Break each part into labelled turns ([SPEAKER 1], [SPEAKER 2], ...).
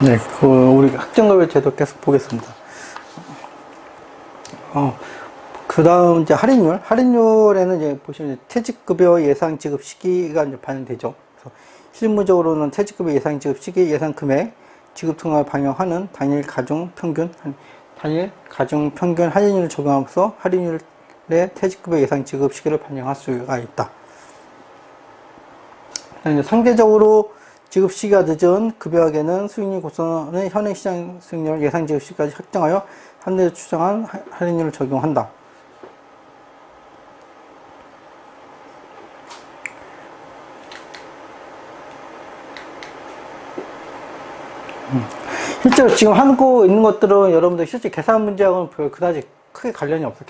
[SPEAKER 1] 네, 우리 학정급여 제도 계속 보겠습니다. 그 다음 이제 할인율에는 이제 보시면 퇴직급여 예상 지급 시기가 이제 반영되죠. 그래서 실무적으로는 퇴직급여 예상 지급 시기, 예상 금액, 지급 통화를 반영하는 단일 가중 평균 할인율을 적용하면서 할인율의 퇴직급여 예상 지급 시기를 반영할 수가 있다. 이제 상대적으로 지급 시기가 늦은 급여에게는 수익률 고선의 현행 시장 수익률 예상 지급 시기까지 확정하여 상대적으로 추정한 할인율을 적용한다. 실제로 지금 하고 있는 것들은 여러분들 실제 계산 문제하고는 그다지 크게 관련이 없어요.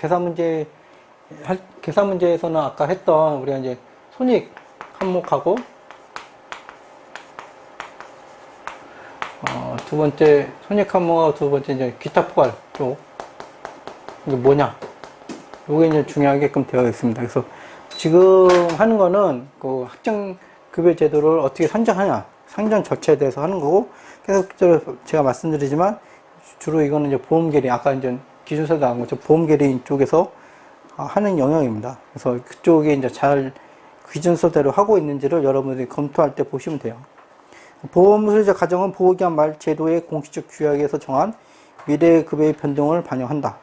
[SPEAKER 1] 계산 문제에서는 아까 했던 우리가 이제 손익 항목하고 두 번째 손익 항목하고 두 번째 이제 기타 포괄 쪽 이게 뭐냐 요게 이제 중요하게끔 되어 있습니다. 그래서 지금 하는 거는 그 학정 급여 제도를 어떻게 산정하냐 상정 절차에 대해서 하는 거고 계속 제가 말씀드리지만 주로 이거는 이제 보험 계리 아까 이제 기준서 나온 것처럼 보험 계리 쪽에서 하는 영역입니다. 그래서 그쪽에 이제 잘 기준서대로 하고 있는지를 여러분들이 검토할 때 보시면 돼요. 보험 소유자 가정은 보호기한 말 제도의 공식적 규약에서 정한 미래의 급여의 변동을 반영한다.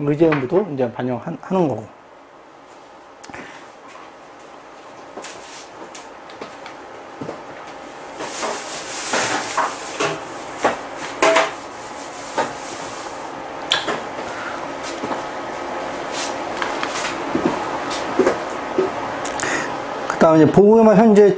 [SPEAKER 1] 의제 의무도 이제 반영하는 거고. 그 다음 이제 보호기만 현재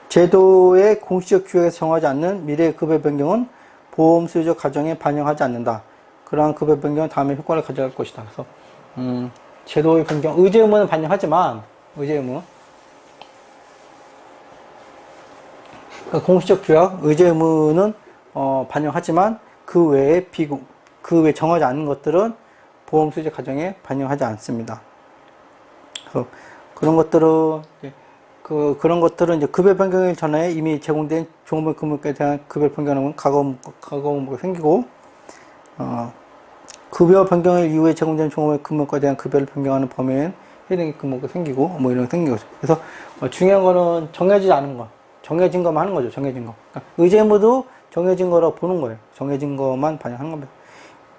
[SPEAKER 1] 제도의 공식적 규약에서 정하지 않는 미래의 급여 변경은 보험 수요자 가정에 반영하지 않는다. 그러한 급여 변경은 다음에 효과를 가져갈 것이다. 그래서 제도의 변경, 의제 의무는 반영하지만 의제 의무 그러니까 공식적 규약, 의제 의무는 반영하지만 그 외에 정하지 않는 것들은 보험 수요자 가정에 반영하지 않습니다. 그래서 그런 것들은 이제 급여 변경일 전에 이미 제공된 종업원 근무에 대한 급여 변경은 과거 업무가 생기고, 급여 변경일 이후에 제공된 종업원 근무에 대한 급여를 변경하는 범위엔 해당 근무가 생기고, 뭐 이런 게 생기고. 그래서 중요한 거는 정해지지 않은 거. 정해진 것만 하는 거죠, 정해진 거. 그러니까 의제 의무도 정해진 거라고 보는 거예요. 정해진 것만 반영하는 겁니다.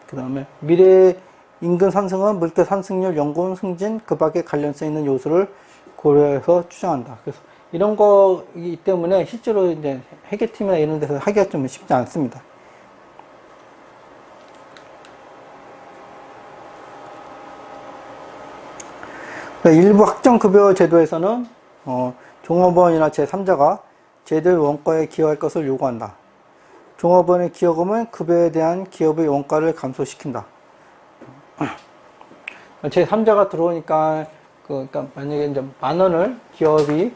[SPEAKER 1] 그 다음에 미래 임금 상승은 물가 상승률, 연금 승진, 그 밖에 관련성 있는 요소를 고려해서 추정한다. 그래서 이런 거이기 때문에 실제로 이제 회계팀이나 이런 데서 하기가 좀 쉽지 않습니다. 일부 학정급여 제도에서는 종업원이나 제3자가 제도의 원가에 기여할 것을 요구한다. 종업원의 기여금은 급여에 대한 기업의 원가를 감소시킨다. 제3자가 들어오니까 그러니까 만약에 이제 만 원을 기업이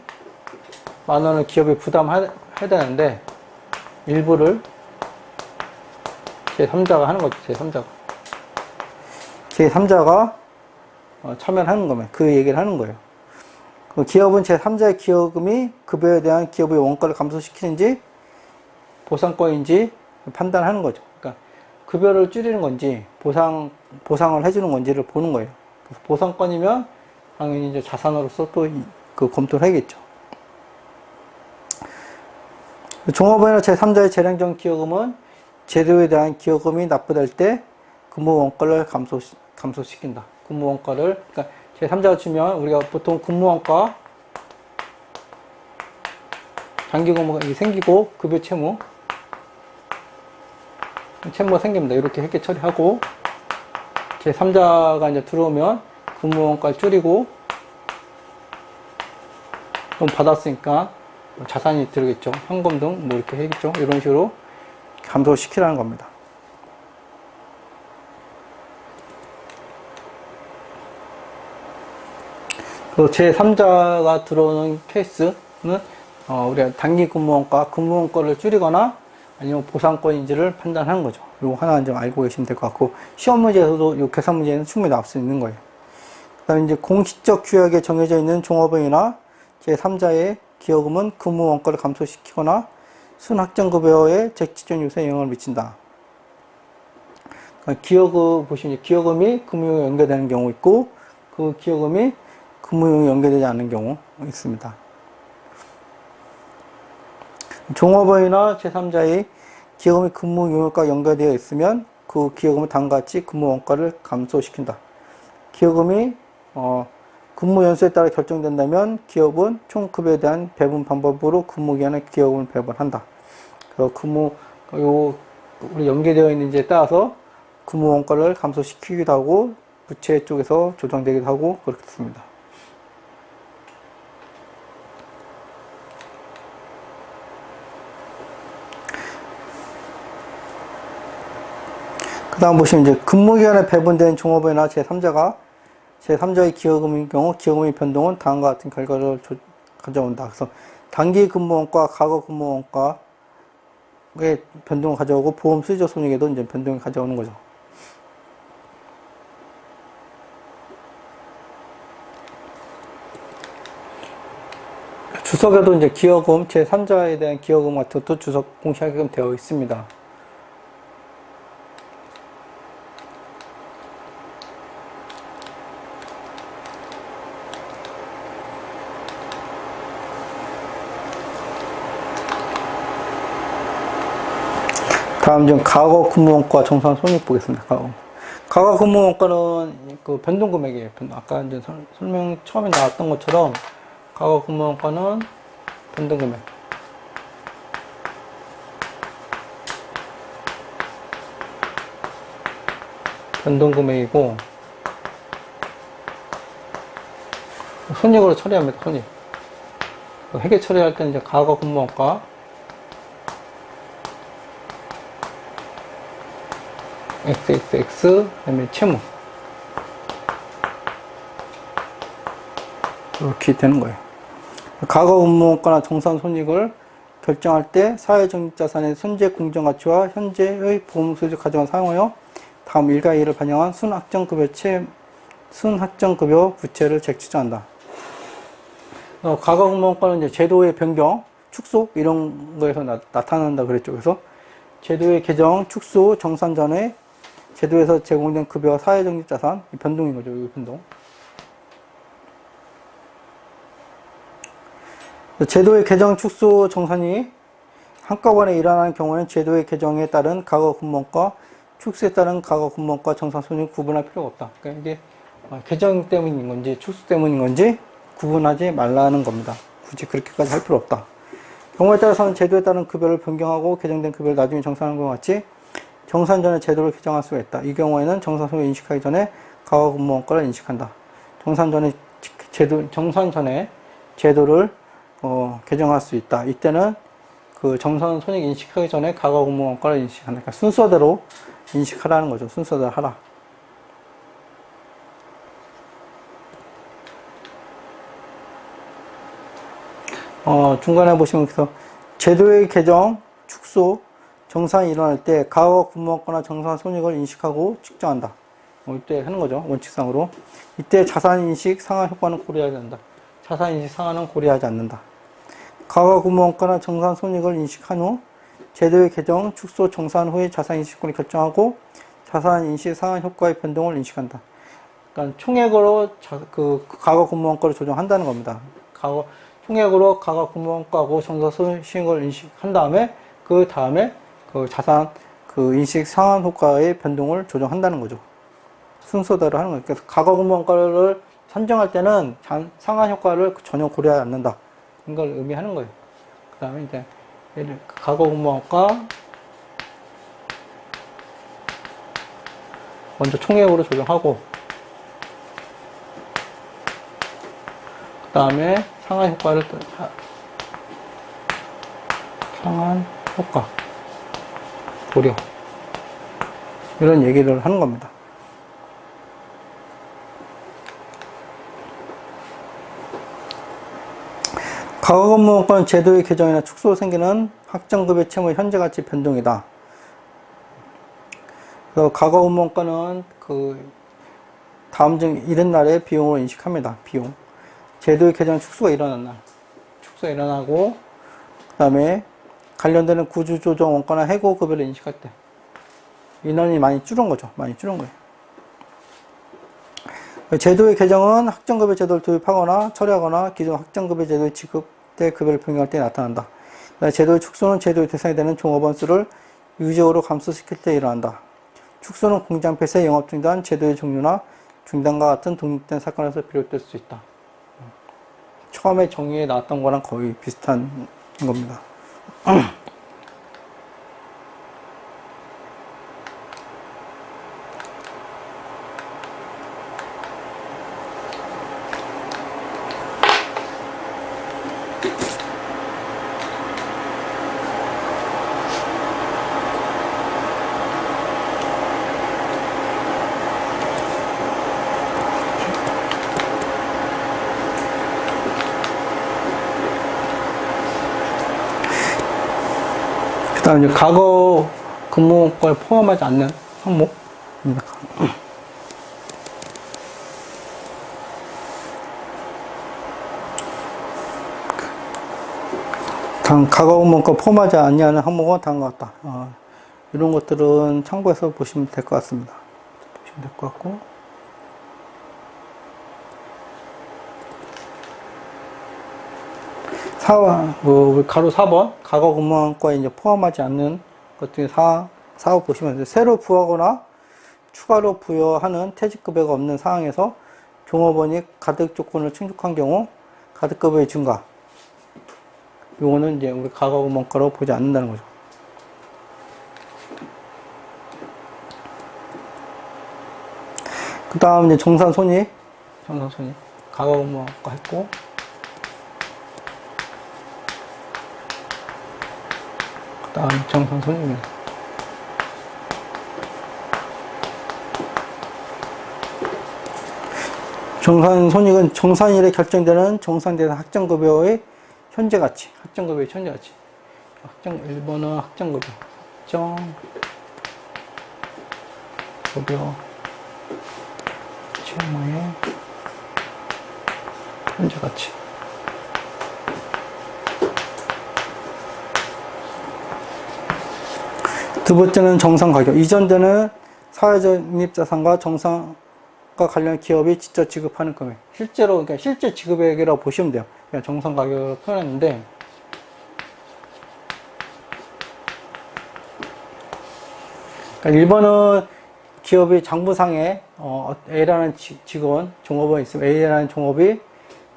[SPEAKER 1] 부담해야 되는데 일부를 제3자가 하는 거죠. 제3자가 참여를 하는 거면 그 얘기를 하는 거예요. 기업은 제3자의 기여금이 급여에 대한 기업의 원가를 감소시키는지 보상권인지 판단하는 거죠. 그러니까 급여를 줄이는 건지 보상을 해주는 건지를 보는 거예요. 그래서 보상권이면 당연히 이제 자산으로서 또 그 검토를 해야겠죠. 종업원이나 제3자의 재량적 기여금은 제도에 대한 기여금이 납부될 때 근무 원가를 감소시킨다. 근무 원가를 그러니까 제3자가 주면 우리가 보통 근무 원가 장기 근무가 생기고 급여 채무가 생깁니다. 이렇게 회계 처리하고 제3자가 이제 들어오면 근무 원가를 줄이고 돈 받았으니까 자산이 들어겠죠. 현금 등 뭐 이렇게 해겠죠. 이런 식으로 감소시키라는 겁니다. 또 제3자가 들어오는 케이스는 우리가 단기 근무원가를 줄이거나 아니면 보상권인지를 판단하는 거죠. 이거 하나 좀 알고 계시면 될 것 같고 시험 문제에서도 이 계산 문제는 충분히 나올 수 있는 거예요. 그다음에 이제 공식적 규약에 정해져 있는 종업원이나 제3자의 기여금은 근무 원가를 감소시키거나 순학정급여의 재취전 유세에 영향을 미친다. 그러니까 기여금 보시면 기여금이 근무용에 연계되는 경우 있고 그 기여금이 근무용에 연계되지 않는 경우 있습니다. 종업원이나 제3자의 기여금이 근무 용역과 연결되어 있으면 그 기여금은 다음과 같이 근무 원가를 감소시킨다. 기여금이 근무 연수에 따라 결정된다면 기업은 총 급여에 대한 배분 방법으로 근무 기간에 기여금을 배분한다. 그래서 우리 연계되어 있는지에 따라서 근무 원가를 감소시키기도 하고 부채 쪽에서 조정되기도 하고 그렇습니다. 그 다음 보시면 이제 근무기간에 배분된 종업원이나 제3자의 기여금인 경우 기여금의 변동은 다음과 같은 결과를 가져온다. 그래서 단기 근무원가, 과거 근무원가의 변동을 가져오고 보험 수지적 손익에도 이제 변동을 가져오는 거죠. 주석에도 이제 기여금, 제3자에 대한 기여금 같은 것도 주석 공시하게끔 되어 있습니다. 다음 좀 과거 근무원가 정산 손익 보겠습니다. 과거 근무원가는 그 변동 금액이에요. 아까 이제 설명 처음에 나왔던 것처럼 과거 근무원가는 변동 금액. 변동 금액이고 손익으로 처리합니다. 손익. 회계 처리할 때는 이제 과거 근무원가 XXX 그다음에 채무 이렇게 되는 거예요. 과거 근무원가나 정산 손익을 결정할 때 사회적립자산의 현재 공정가치와 현재의 보험수지적 가정을 사용하여 다음 일과 이를 반영한 순학정급여 부채를 재취전한다. 과거 근무원가는 이제 제도의 변경, 축소 이런 거에서 나타난다 그랬죠. 그래서 제도의 개정, 축소, 정산 전에 제도에서 제공된 급여와 사회적립자산 변동인 거죠. 이 변동. 제도의 개정, 축소, 정산이 한꺼번에 일어나는 경우에는 제도의 개정에 따른 과거 근무원가, 축소에 따른 과거 근무원가 정산 손익을 구분할 필요가 없다. 그러니까 이게 개정 때문인 건지 축소 때문인 건지 구분하지 말라는 겁니다. 굳이 그렇게까지 할 필요 없다. 경우에 따라서는 제도에 따른 급여를 변경하고 개정된 급여를 나중에 정산하는 것과 같이 정산 전에 제도를 개정할 수가 있다. 이 경우에는 정산 손익을 인식하기 전에 과거 근무원가를 인식한다. 정산 전에 제도를 개정할 수 있다. 이때는 그 정산 손익 인식하기 전에 과거 근무원가를 인식한다. 그러니까 순서대로 인식하라는 거죠. 순서대로 하라. 중간에 보시면 그래서 제도의 개정, 축소, 정산이 일어날 때 과거 근무원가나 정산 손익을 인식하고 측정한다. 이때 하는 거죠. 원칙상으로. 이때 자산인식 상환 효과는 고려하지 않는다. 자산인식 상환은 고려하지 않는다. 과거 근무원가나 정산 손익을 인식한 후 제도의 개정, 축소, 정산 후에 자산인식권을 결정하고 자산인식 상환 효과의 변동을 인식한다. 그러니까 총액으로 과거 근무원가를 조정한다는 겁니다. 총액으로 과거 근무원가하고 정산 손익을 인식한 다음에 그 다음에 그 자산 인식 상환 효과의 변동을 조정한다는 거죠. 순서대로 하는 거예요. 그래서 과거 근무원가를 산정할 때는 상환 효과를 전혀 고려하지 않는다. 이걸 의미하는 거예요. 그 다음에 이제 과거 근무원가 먼저 총액으로 조정하고 그 다음에 상환 효과 고려 이런 얘기를 하는 겁니다. 과거 근무원가는 제도의 개정이나 축소로 생기는 확정급여 채무 현재 가치 변동이다. 그래서 과거 근무원가는 다음 중 이른 날의 비용으로 인식합니다. 비용. 제도의 개정 축소가 일어난 날. 축소가 일어나고, 그 다음에 관련되는 구조조정 원가나 해고급여를 인식할 때 인원이 많이 줄은 거죠. 많이 줄은 거예요. 제도의 개정은 학정급여 제도를 도입하거나 처리하거나 기존 학정급여 제도의 지급 때 급여를 변경할 때 나타난다. 제도의 축소는 제도의 대상이 되는 종업원 수를 유지적으로 감소시킬 때 일어난다. 축소는 공장 폐쇄, 영업 중단, 제도의 종료나 중단과 같은 독립된 사건에서 비롯될 수 있다. 처음에 정의에 나왔던 거랑 거의 비슷한 겁니다. 그다음 이제 과거 근무원가를 포함하지 않는 항목입니다. 과거 근무원가 포함하지 않냐는 항목은 다음과 같다. 이런 것들은 참고해서 보시면 될 것 같습니다. 보시면 될 것 같고. 가로 4번, 과거 근무원가에 이제 포함하지 않는 것 중에 4호 보시면, 새로 부하거나 추가로 부여하는 퇴직급여가 없는 상황에서 종업원이 가득 조건을 충족한 경우 가득급여의 증가. 요거는 이제 우리 과거 근무원가로 보지 않는다는 거죠. 그 다음 이제 정산손익. 과거 근무원가 했고, 다음 정산손익입니다. 정산손익은 정산일에 결정되는 정산대상 학정급여의 현재가치. 1번은 학정급여. 학정급여 채무의 현재가치. 두 번째는 정산가격. 이전되는 사회적립자산과 정산과 관련 기업이 직접 지급하는 금액. 그러니까 실제 지급액이라고 보시면 돼요. 그냥 정산가격으로 표현했는데, 그러니까 1번은 기업이 장부상에, A라는 직원, 종업원이 있으면 A라는 종업이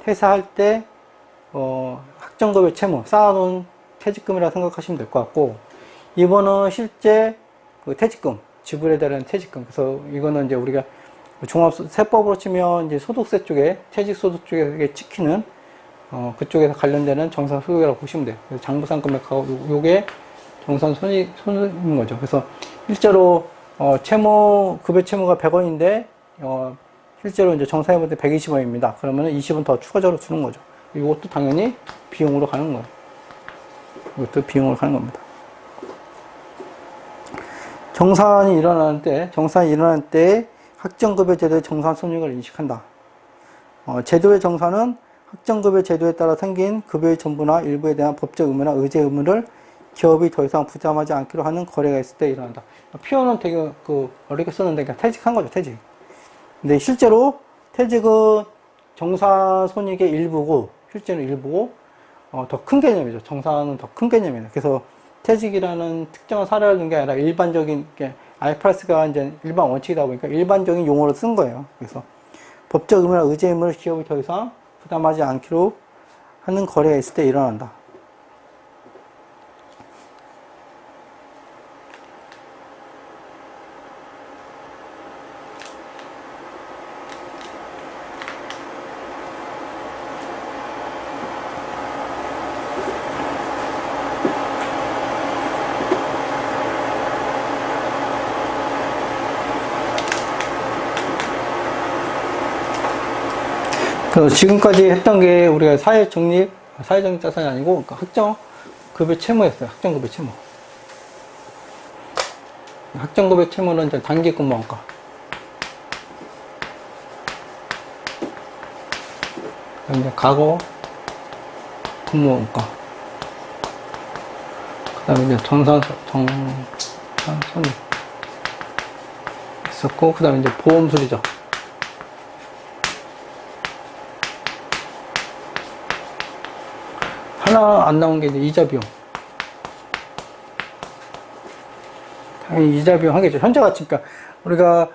[SPEAKER 1] 퇴사할 때, 학정급여 채무, 쌓아놓은 퇴직금이라고 생각하시면 될 것 같고, 2번은 실제 그 퇴직금, 지불에 대한 퇴직금. 그래서 이거는 이제 우리가 종합세법으로 치면 이제 소득세 쪽에, 퇴직소득 쪽에 찍히는, 그쪽에서 관련되는 정산소득이라고 보시면 돼요. 그래서 장부상 금액하고 요게 정산손익인 거죠. 그래서 실제로, 급여 채무가 100원인데, 실제로 이제 정산해볼 때 120원입니다. 그러면 20원 더 추가적으로 주는 거죠. 이것도 당연히 비용으로 가는 거예요. 이것도 비용으로 가는 겁니다. 정산이 일어날 때 학정급여 제도의 정산손익을 인식한다. 제도의 정산은 학정급여 제도에 따라 생긴 급여의 전부나 일부에 대한 법적 의무나 의제 의무를 기업이 더 이상 부담하지 않기로 하는 거래가 있을 때 일어난다. 표현은 되게 어렵게 썼는데 그냥 퇴직한 거죠, 퇴직. 근데 실제로 퇴직은 정산손익의 일부고, 실제는 일부고, 더 큰 개념이죠. 정산은 더 큰 개념이에요. 그래서 퇴직이라는 특정한 사례를 든 게 아니라 일반적인, IFRS가 이제 일반 원칙이다 보니까 일반적인 용어로 쓴 거예요. 그래서 법적 의무나 의제 의무를 기업이 더 이상 부담하지 않기로 하는 거래가 있을 때 일어난다. 그래서 지금까지 했던 게 우리가 사회적립 자산이 아니고 학정급여 채무였어요. 학정급여 채무. 학정급여 채무는 이제 단기 근무원가. 이제 과거 근무원가. 그 다음에 이제 정산손익 있었고, 그 다음에 이제 보험수리죠. 하나 안 나온 게 이제 이자 비용. 당연히 이자 비용 하겠죠. 현재 가치. 그러니까 우리가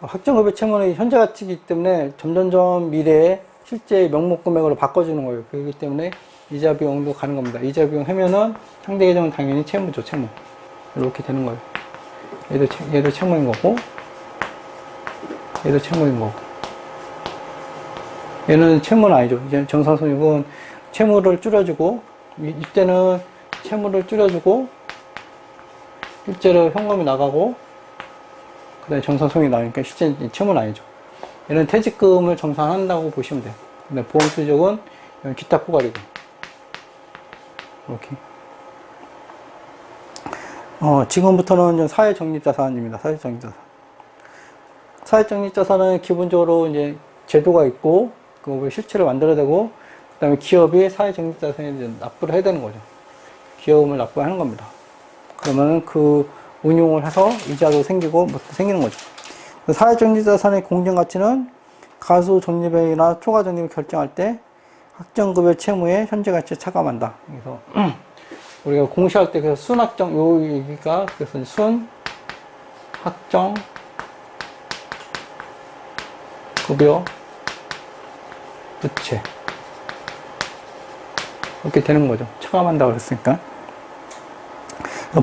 [SPEAKER 1] 확정급여 채무는 현재 가치이기 때문에 점점점 미래에 실제 명목 금액으로 바꿔주는 거예요. 그렇기 때문에 이자 비용도 가는 겁니다. 이자 비용 하면은 상대 계정은 당연히 채무죠, 채무. 이렇게 되는 거예요. 얘도 채무인 거고, 얘도 채무인 거고. 얘는 채무는 아니죠. 이제 정산손익은 채무를 줄여주고, 이때는 채무를 줄여주고, 실제로 현금이 나가고, 그 다음에 정산손익이 나오니까 실제 채무는 아니죠. 얘는 퇴직금을 정산한다고 보시면 돼요. 근데 보험수적은 기타 포괄이고. 이렇게. 지금부터는 사회적립자산입니다. 사회적립자산. 사회적립자산은 기본적으로 이제 제도가 있고, 그 실체를 만들어야 되고, 그 다음에 기업이 사회적립자산에 이제 납부를 해야 되는 거죠. 기업을 납부하는 겁니다. 그러면 그 운용을 해서 이자도 생기고, 뭐 생기는 거죠. 사회적립자산의 공정가치는 가소적립액이나 초과적립을 결정할 때 확정급여 채무의 현재 가치에 차감한다. 그래서 우리가 공시할 때 그래서 순확정 요 얘기가 그래서 순 확정 급여 부채 이렇게 되는 거죠. 차감한다고 그랬으니까.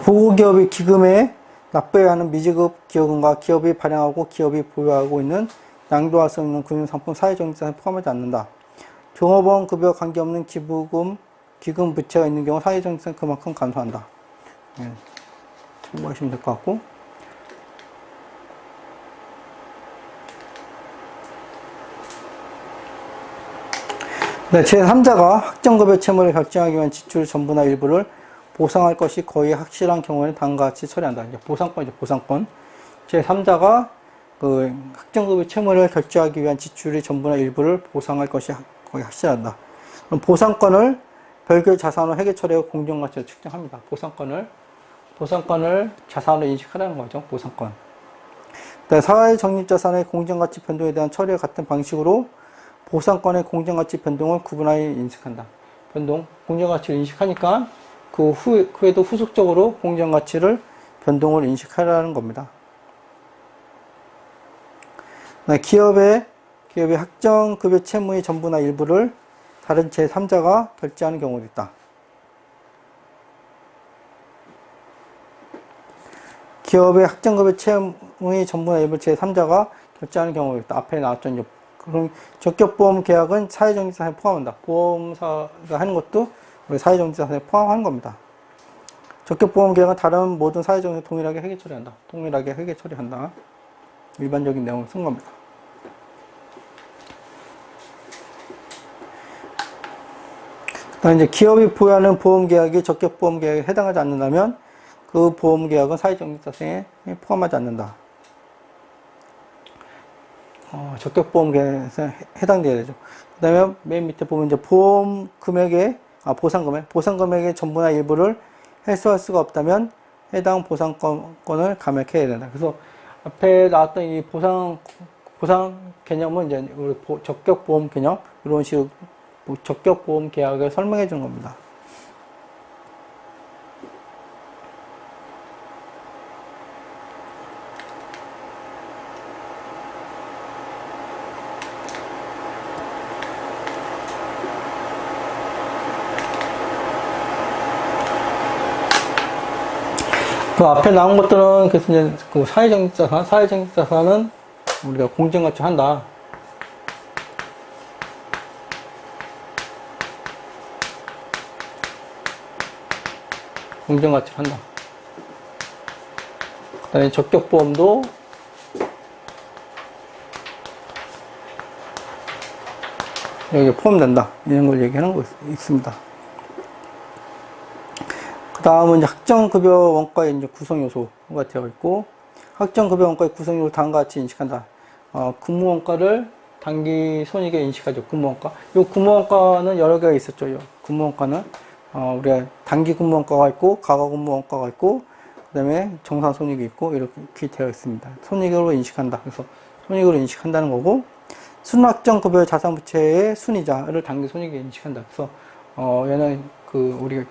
[SPEAKER 1] 보호기업이 기금에 납부해야 하는 미지급 기여금과 기업이 발행하고 기업이 보유하고 있는 양도할 수 있는 금융상품 사회적립자산에 포함하지 않는다. 종업원 급여 관계없는 기부금, 기금 부채가 있는 경우 사회적립자산은 그만큼 감소한다. 참고하시면 될 것 같고. 네, 제3자가 확정급여 채무를 결정하기 위한 지출 전부나 일부를 보상할 것이 거의 확실한 경우에는 다음과 같이 처리한다. 이제 보상권이죠, 보상권. 제3자가 그 확정급여 채무를 결정하기 위한 지출의 전부나 일부를 보상할 것이 거의 확실하다. 그럼 보상권을 별개의 자산으로 회계 처리하고 공정가치로 측정합니다. 보상권을 자산으로 인식하라는 거죠, 보상권. 사회적립자산의 공정가치 변동에 대한 처리와 같은 방식으로 보상권의 공정가치 변동을 구분하여 인식한다. 공정가치를 인식하니까 그 후에도 후속적으로 공정가치를 변동을 인식하라는 겁니다. 기업의 확정급여 채무의 전부나 일부를 다른 제3자가 결제하는 경우도 있다. 기업의 확정급여 채무의 전부나 일부를 제3자가 결제하는 경우도 있다. 앞에 나왔죠. 그럼 적격보험 계약은 사회적립자산에 포함한다. 보험사가 하는 것도 우리 사회적립자산에 포함하는 겁니다. 적격보험 계약은 다른 모든 사회적립자산 동일하게 회계 처리한다. 동일하게 회계 처리한다. 일반적인 내용을 쓴 겁니다. 그다음 이제 기업이 보유하는 보험계약이 적격보험계약에 해당하지 않는다면 그 보험계약은 사회적립자산에 포함하지 않는다. 적격보험계약에 해당돼야 되죠. 그 다음에 맨 밑에 보면 이제 보상금액의 전부나 일부를 해소할 수가 없다면 해당 보상권을 감액해야 된다. 그래서 앞에 나왔던 이 보상 개념은 이제 우리 적격보험 개념 이런 식으로 적격보험 계약을 설명해 주는 겁니다. 그 앞에 나온 것들은 그래서 이제 그 사회적립자산은 우리가 공정가치 한다. 공정가치를 한다. 그 다음에 적격보험도 여기에 포함된다. 이런 걸 얘기하는 거 있습니다. 그 다음은 이제 확정급여 원가의 이제 구성요소가 되어 있고, 확정급여 원가의 구성요소를 다음과 같이 인식한다. 근무원가를 단기 손익에 인식하죠. 근무원가. 요 근무원가는 여러 개가 있었죠. 요 근무원가는. 우리가 단기 근무원가가 있고, 가가 근무원가가 있고, 그 다음에 정산 손익이 있고, 이렇게 되어 있습니다. 손익으로 인식한다. 그래서 손익으로 인식한다는 거고, 순확정 급여 자산부채의 순이자를 단기 손익에 인식한다. 그래서, 얘는 우리가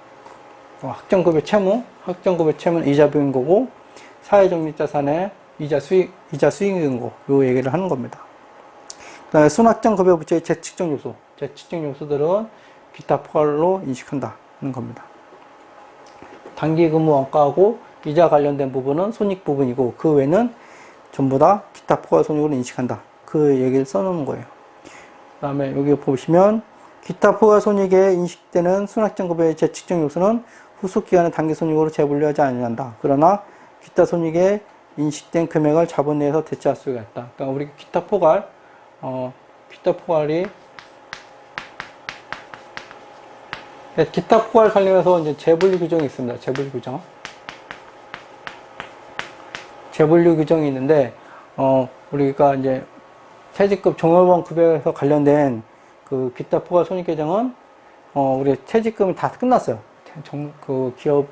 [SPEAKER 1] 확정급여 채무는 이자 비용인 거고, 사회적립자산의 이자 수익인 거, 요 얘기를 하는 겁니다. 그 다음에 순확정 급여 부채의 재측정 요소들은 기타 포괄로 인식한다는 겁니다. 단기 근무 원가하고 이자 관련된 부분은 손익 부분이고, 그 외는 전부 다 기타 포괄 손익으로 인식한다. 그 얘기를 써놓은 거예요. 그 다음에 여기 보시면, 기타 포괄 손익에 인식되는 순확정 급여의 재측정 요소는 후속 기간의 단기 손익으로 재분류하지 아니한다. 그러나 기타 손익에 인식된 금액을 자본 내에서 대체할 수가 있다. 그러니까 우리 기타 포괄이 기타 포괄 관련해서 이제 재분류 규정이 있습니다. 재분류 규정이 있는데, 우리가 이제 퇴직급 종업원 급여에서 관련된 그 기타 포괄 손익 계정은, 우리 퇴직금이 다 끝났어요. 기업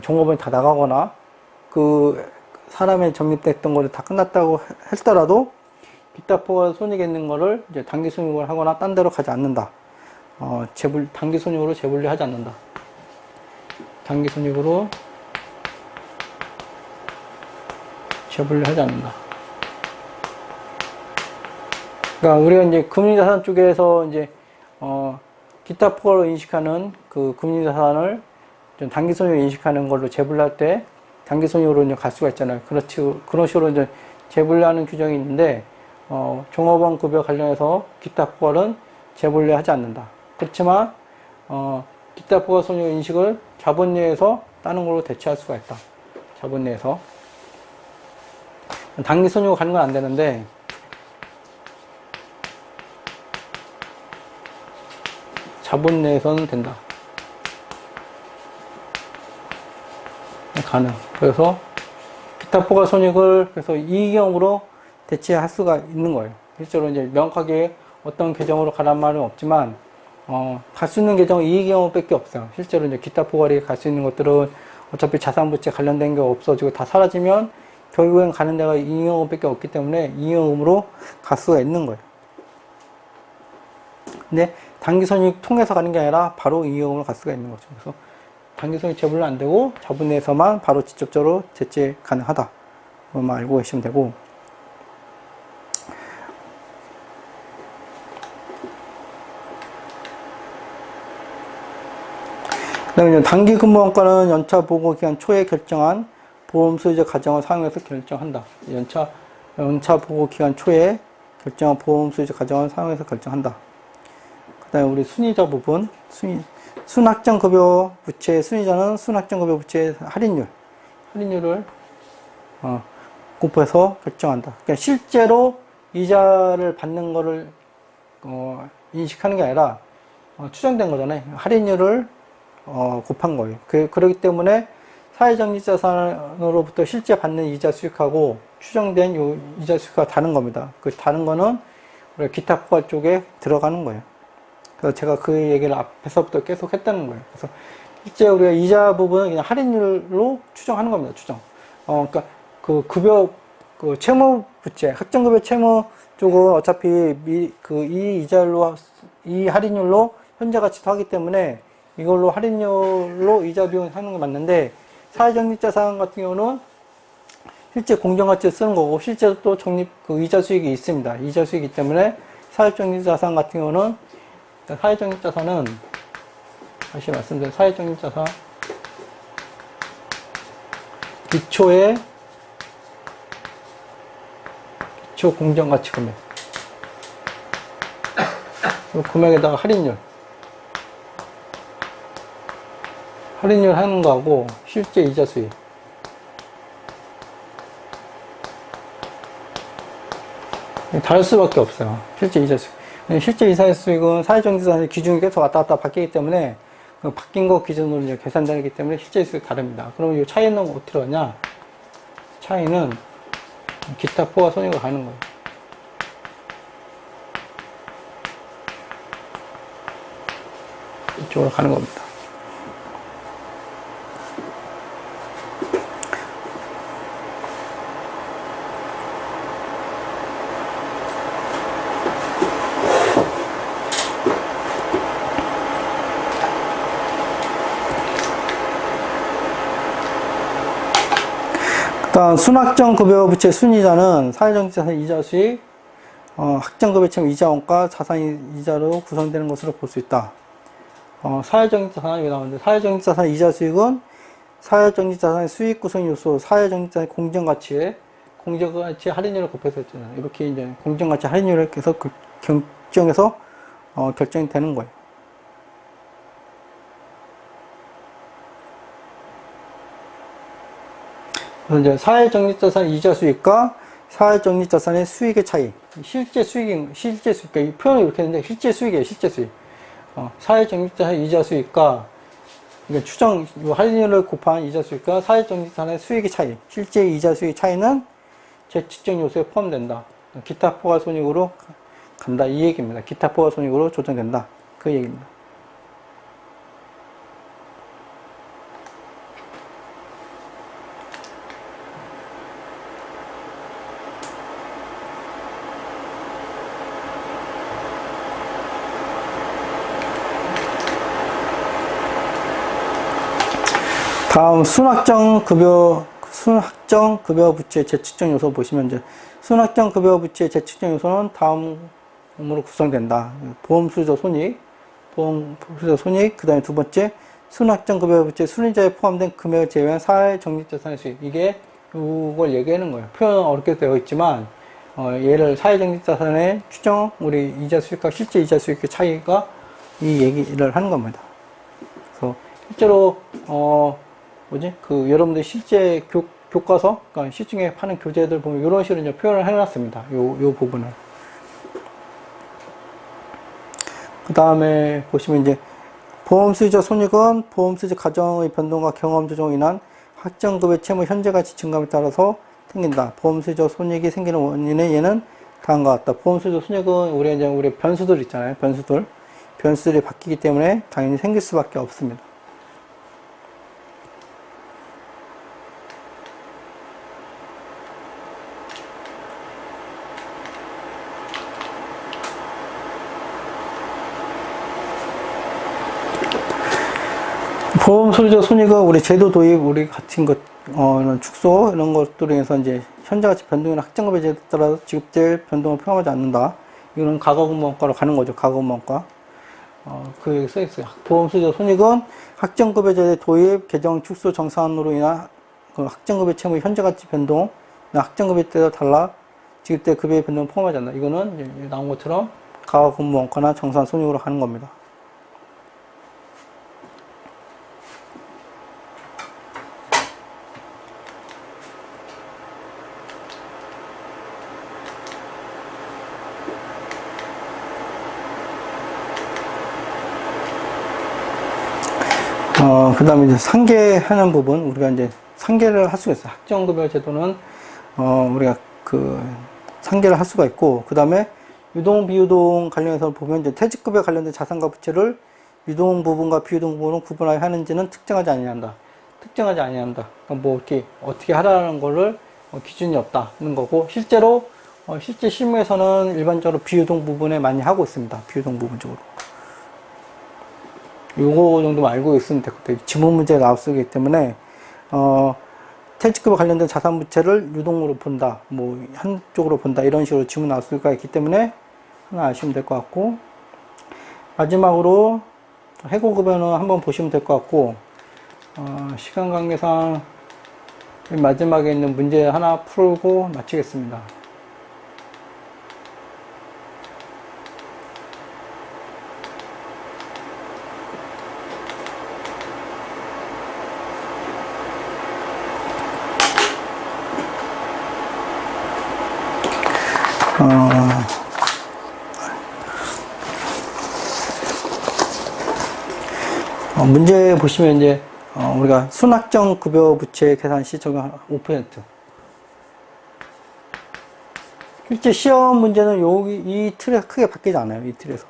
[SPEAKER 1] 종업원이 다 나가거나, 사람이 적립됐던 거를 다 끝났다고 했더라도, 기타 포괄 손익에 있는 거를 이제 단기 손익을 하거나 딴 데로 가지 않는다. 단기 손익으로 재분류 하지 않는다. 단기 손익으로 재분류 하지 않는다. 그러니까 우리가 이제 금융자산 쪽에서 이제, 기타 포괄로 인식하는 그 금융자산을 좀 단기 손익으로 인식하는 걸로 재분류할 때 단기 손익으로 이제 갈 수가 있잖아요. 그런 식으로 이제 재분류하는 규정이 있는데, 종업원 급여 관련해서 기타 포괄은 재분류 하지 않는다. 그렇지만, 기타 포괄 손익 인식을 자본 내에서 다른 걸로 대체할 수가 있다. 자본 내에서. 단기 손익으로 가는 건 안 되는데, 자본 내에서는 된다. 가능. 그래서 기타 포괄 손익을 그래서 이익형으로 대체할 수가 있는 거예요. 실제로 이제 명확하게 어떤 계정으로 가란 말은 없지만, 갈 수 있는 계정은 이익형밖에 없어요. 실제로 이제 기타 포괄이 갈 수 있는 것들은 어차피 자산부채 관련된 게 없어지고 다 사라지면 결국엔 가는 데가 이익형밖에 없기 때문에 이익형으로 갈 수가 있는 거예요. 근데 단기 손익 통해서 가는 게 아니라 바로 이익형으로 갈 수가 있는 거죠. 그래서 단기 손익 재분류 안 되고 자본 내에서만 바로 직접적으로 대체 가능하다. 그것만 알고 계시면 되고. 그 다음에 단기 근무원가는 연차 보고 기간 초에 결정한 보험 소유자 가정을 사용해서 결정한다. 연차 보고 기간 초에 결정한 보험 소유자 가정을 사용해서 결정한다. 그 다음에 우리 순이자 부분, 순확정 급여 부채 순이자는 순확정 급여 부채의 할인율을 곱해서 결정한다. 그러니까 실제로 이자를 받는 거를 인식하는 게 아니라 추정된 거잖아요. 할인율을 곱한 거예요. 그렇기 때문에 사회적립자산으로부터 실제 받는 이자 수익하고 추정된 요 이자 수익과 다른 겁니다. 그 다른 거는 우리가 기타 포괄 쪽에 들어가는 거예요. 그래서 제가 그 얘기를 앞에서부터 계속 했다는 거예요. 그래서 실제 우리가 이자 부분은 그냥 할인율로 추정하는 겁니다. 그러니까 채무 부채, 확정급여 채무 쪽은 어차피 이 할인율로 현재 가치도 하기 때문에 이걸로 할인율로 이자 비용 하는 게 맞는데, 사회적립자산 같은 경우는 실제 공정가치를 쓰는 거고, 실제로 또 이자 수익이 있습니다. 이자 수익이기 때문에 사회적립자산 같은 경우는, 사회적립자산은 다시 말씀드린 사회적립자산 기초 공정가치 금액, 금액에다가 할인율 하는 거하고 실제 이자 수익 다를 수밖에 없어요. 실제 이자 수익은 사회적립자산의 기준이 계속 왔다 갔다 바뀌기 때문에 바뀐 거 기준으로 이제 계산되기 때문에 실제 수익이 다릅니다. 그러면 이 차이는 어떻게 하냐? 차이는 기타 포괄 손익을 가는 거예요. 이쪽으로 가는 겁니다. 다음 순학정급여 부채 순이자는 사회정치자산 이자 수익, 학정급여 채무 이자원가 자산 이자로 구성되는 것으로 볼 수 있다. 사회정치자산 여기 나오는데 사회정치자산 이자 수익은 사회정치자산의 수익 구성 요소, 사회정치자산의 공정가치에 공정가치 할인율을 곱해서 했잖아요. 이렇게 이제 공정가치 할인율을 해서 결정해서 결정이 되는 거예요. 그래서 이제 사회적립자산 이자 수익과 사회적립자산의 수익의 차이. 실제 수익, 그러니까 이 표현을 이렇게 했는데 실제 수익이에요, 실제 수익. 사회적립자산 이자 수익과 그러니까 추정, 할인율을 곱한 이자 수익과 사회적립자산의 수익의 차이. 실제 이자 수익 차이는 재측정 요소에 포함된다. 기타 포괄 손익으로 간다. 이 얘기입니다. 기타 포괄 손익으로 조정된다. 그 얘기입니다. 다음 순학정 급여 부채 재측정 요소 보시면 이제 순학정 급여 부채 재측정 요소는 다음으로 구성된다. 보험수수자 손익, 그 다음에 두 번째 순학정 급여 부채 순이자에 포함된 금액을 제외한 사회적립자산의 수익. 이게 이걸 얘기하는 거예요. 표현은 어렵게 되어 있지만 얘를 사회적립자산의 추정 우리 이자 수익과 실제 이자 수익의 차이가 이 얘기를 하는 겁니다. 그래서 실제로 여러분들 실제 교과서, 그러니까 시중에 파는 교재들 보면 이런 식으로 이제 표현을 해놨습니다. 요 부분을. 그 다음에 보시면 이제 보험수수자 손익은 보험수수자 가정의 변동과 경험 조정으로 인한 학정급의 채무 현재 가치 증감에 따라서 생긴다. 보험수수자 손익이 생기는 원인은 얘는 다음과 같다. 보험수수자 손익은 우리 변수들 있잖아요. 변수들이 바뀌기 때문에 당연히 생길 수밖에 없습니다. 보험수수자 손익은 우리 제도 도입, 우리 같은 것, 이런 축소, 이런 것들에 의해서 이제 현재가치 변동이나 학정급여 제도에 따라서 지급될 변동을 포함하지 않는다. 이거는 과거근무원가로 가는 거죠. 과거근무원가. 그 여기 써있어요. 보험수수자 손익은 학정급여 제도 도입, 개정, 축소, 정산으로 인한 그 학정급여 채무 현재가치 변동, 학정급여 때와 달라 지급될 급여의 변동을 포함하지 않는다. 이거는 이제 나온 것처럼 과거근무원가나 정산 손익으로 가는 겁니다. 그 다음에 이제 상계하는 부분, 우리가 이제 상계를 할 수가 있어요. 학정급여 제도는, 우리가 상계를 할 수가 있고, 그 다음에 유동, 비유동 관련해서 보면 이제 퇴직급여 관련된 자산과 부채를 유동 부분과 비유동 부분을 구분하여 하는지는 특정하지 아니한다. 그러니까 뭐 이렇게 어떻게 하라는 거를 기준이 없다는 거고, 실제 실무에서는 일반적으로 비유동 부분에 많이 하고 있습니다. 비유동 부분 쪽으로. 요거 정도만 알고 있으면 될 것 같아요. 지문 문제가 나올 수 있기 때문에, 퇴직급여 관련된 자산 부채를 유동으로 본다, 뭐, 한쪽으로 본다, 이런 식으로 지문 나올 수가 있기 때문에 하나 아시면 될 것 같고, 마지막으로 해고급여는 한번 보시면 될 것 같고, 시간 관계상 마지막에 있는 문제 하나 풀고 마치겠습니다. 문제 보시면 이제 우리가 순학정 급여 부채 계산 시 적용 5%. 실제 시험 문제는 이 틀에서 크게 바뀌지 않아요. 이 틀에서.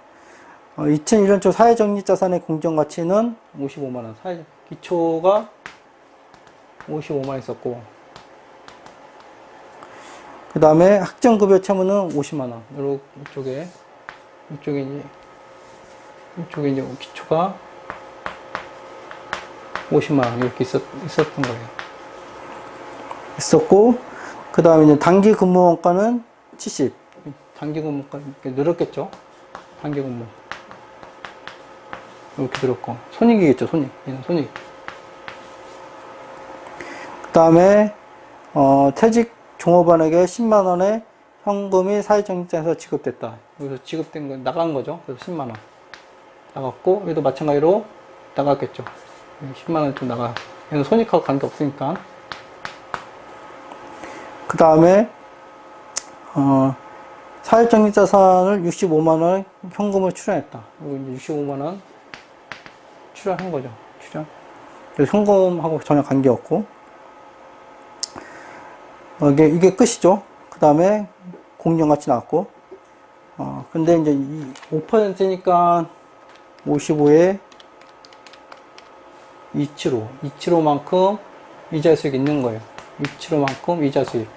[SPEAKER 1] 2001년초 사회적립자산의 공정가치는 55만원. 기초가 55만원 있었고, 그 다음에 학정급여 채무는 50만원. 이쪽에 이제 기초가 50만원 이렇게 있었던 거예요. 있었고, 그 다음에 이제 단기 근무 원가는 70. 단기 근무가 이렇게 늘었겠죠? 단기 근무. 이렇게 늘었고. 손익이겠죠, 손익. 얘는 손익. 그 다음에, 퇴직 종업원에게 10만원의 현금이 사회적립자에서 지급됐다. 여기서 지급된 거, 나간 거죠. 그래서 10만원. 나갔고, 여기도 마찬가지로 나갔겠죠. 10만원 좀 나가. 얘는 손익하고 관계없으니까. 그 다음에, 사회적립자산을 65만원 현금을 출연했다. 여기 이제 65만원 출연한 거죠. 출연. 그래서 현금하고 전혀 관계없고. 이게 끝이죠. 그 다음에 공정가치 나왔고. 근데 이제 5%니까 55에 275. 275만큼 이자 수익이 있는 거예요. 275만큼 이자 수익.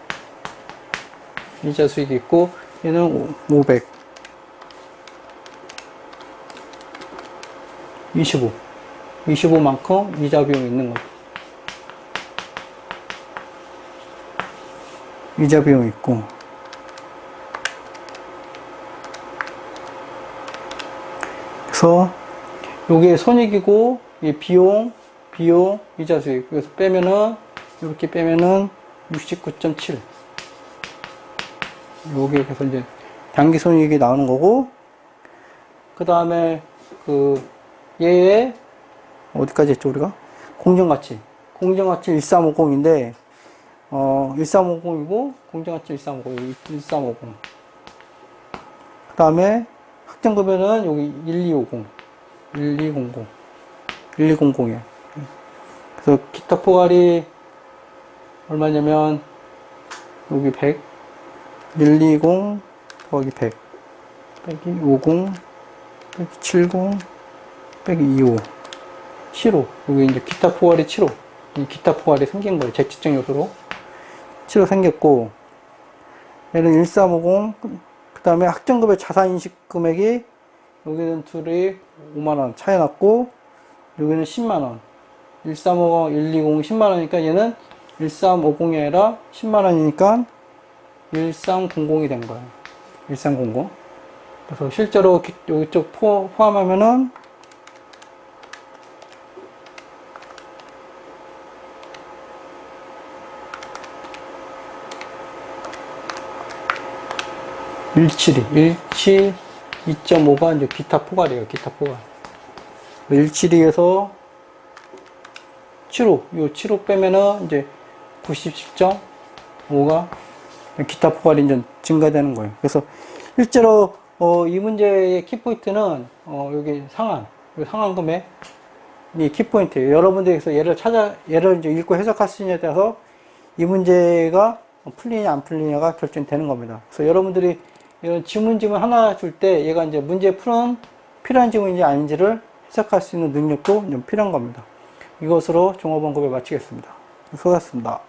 [SPEAKER 1] 이자 수익이 있고, 얘는 500. 25. 25만큼 이자 비용이 있는 거죠. 이자 비용이 있고. 그래서, 요게 손익이고, 이 비용, 이자 수익. 그래서 빼면은, 이렇게 빼면은 69.7. 요게 그래서 이제 단기 손익이 나오는 거고, 그 다음에 얘의 어디까지 했죠 우리가? 공정가치 1350인데 1350이고 공정가치 1350 그 다음에 확정급여는 여기 1200이에요. 그래서 기타 포괄이 얼마냐면 여기 100 120 더하기 100 빼기 50 빼기 70 빼기 25 7호. 여기 이제 기타 포괄이 7호. 이 기타 포괄이 생긴 거예요. 재치적 요소로 7호 생겼고, 얘는 1350, 그 다음에 학정급여 자산인식 금액이 여기는 둘이 5만원 차이 났고, 여기는 10만원. 1350, 120, 10만원이니까 얘는 1350이 아니라 10만원이니까 1300이 된 거예요. 1300. 그래서 실제로 여기 쪽 포함하면은 2.5가 이제 기타 포괄이에요. 기타 포괄. 172에서 7호, 요 7호 빼면은 이제 97.5가 기타 포괄이 이제 증가되는 거예요. 그래서 실제로 이 문제의 키포인트는 여기 상한 금액 이 키포인트예요. 여러분들께서 얘를 이제 읽고 해석할 수 있느냐에 따라서 이 문제가 풀리냐 안 풀리냐가 결정되는 겁니다. 그래서 여러분들이 이런 지문 하나 줄 때 얘가 이제 문제 풀은 필요한 지문인지 아닌지를 해석할 수 있는 능력도 좀 필요한 겁니다. 이것으로 종합원급을 마치겠습니다. 수고하셨습니다.